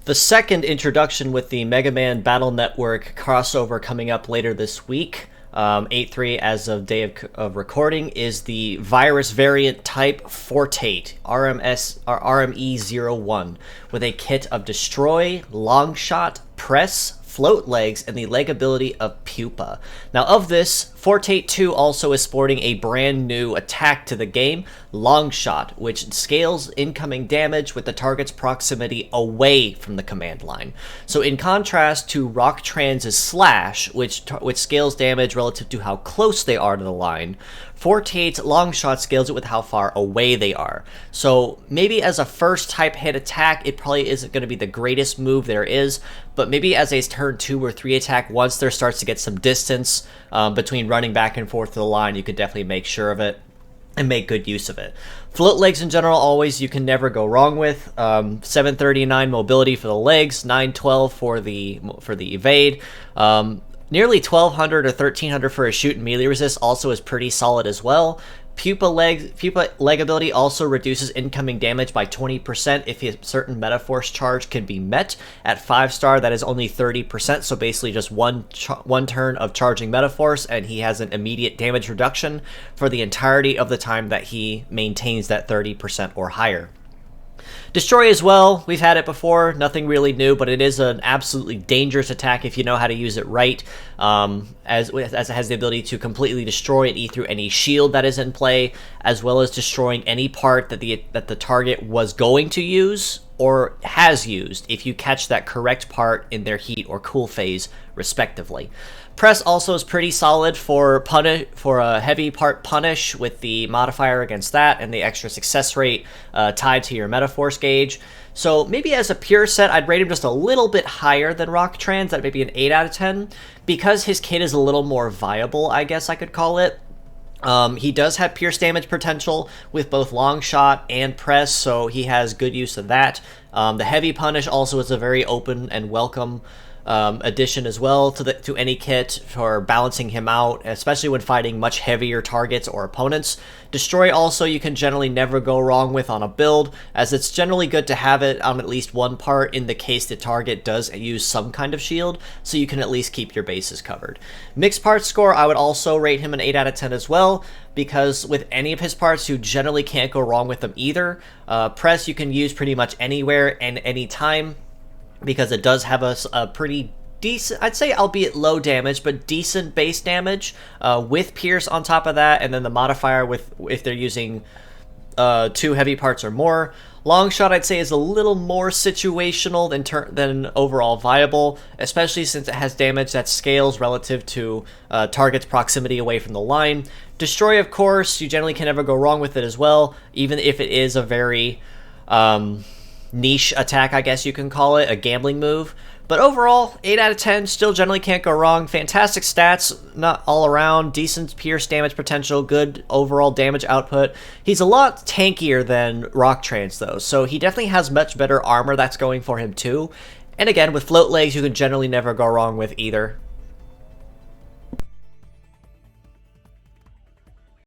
The second introduction with the Mega Man Battle Network crossover coming up later this week, 8.3 as of day of recording, is the virus variant type Fortate, RME01, with a kit of Destroy, Longshot, Press, Float Legs, and the leg ability of Pupa. Now of this, Fortate 2 also is sporting a brand new attack to the game, Longshot, which scales incoming damage with the target's proximity away from the command line. So in contrast to Rocktran's Slash, which scales damage relative to how close they are to the line, Fortate's Longshot scales it with how far away they are. So maybe as a first type hit attack, it probably isn't going to be the greatest move there is, but maybe as a turn 2 or 3 attack, once there starts to get some distance between running back and forth to the line, you could definitely make sure of it and make good use of it. Float legs in general, always you can never go wrong with. 739 mobility for the legs, 912 for the evade. Nearly 1200 or 1300 for a shoot and melee resist also is pretty solid as well. Pupa leg ability also reduces incoming damage by 20% if a certain Metaforce charge can be met. At 5-star, that is only 30%, so basically just one turn of charging Metaforce, and he has an immediate damage reduction for the entirety of the time that he maintains that 30% or higher. Destroy as well, we've had it before, nothing really new, but it is an absolutely dangerous attack if you know how to use it right, as it has the ability to completely destroy and eat through any shield that is in play, as well as destroying any part that the target was going to use or has used if you catch that correct part in their heat or cool phase, respectively. Press also is pretty solid for a heavy part punish with the modifier against that and the extra success rate tied to your Metaforce gauge. So maybe as a pure set, I'd rate him just a little bit higher than Rocktran's, at maybe an 8 out of 10, because his kit is a little more viable, I guess I could call it. He does have pierce damage potential with both Longshot and Press, so he has good use of that. The heavy punish also is a very open and welcome addition as well to any kit for balancing him out, especially when fighting much heavier targets or opponents. Destroy also you can generally never go wrong with on a build, as it's generally good to have it on at least one part in the case the target does use some kind of shield, so you can at least keep your bases covered. Mixed parts score, I would also rate him an 8 out of 10 as well, because with any of his parts, you generally can't go wrong with them either. Press you can use pretty much anywhere and anytime, because it does have a pretty decent, I'd say albeit low damage, but decent base damage with Pierce on top of that, and then the modifier if they're using 2 heavy parts or more. Longshot I'd say is a little more situational than overall viable, especially since it has damage that scales relative to target's proximity away from the line. Destroy, of course, you generally can never go wrong with it as well, even if it is a very niche attack, I guess you can call it, a gambling move. But overall, 8 out of 10, still generally can't go wrong. Fantastic stats, not all around, decent pierce damage potential, good overall damage output. He's a lot tankier than Rocktran's though, so he definitely has much better armor that's going for him too. And again, with float legs, you can generally never go wrong with either.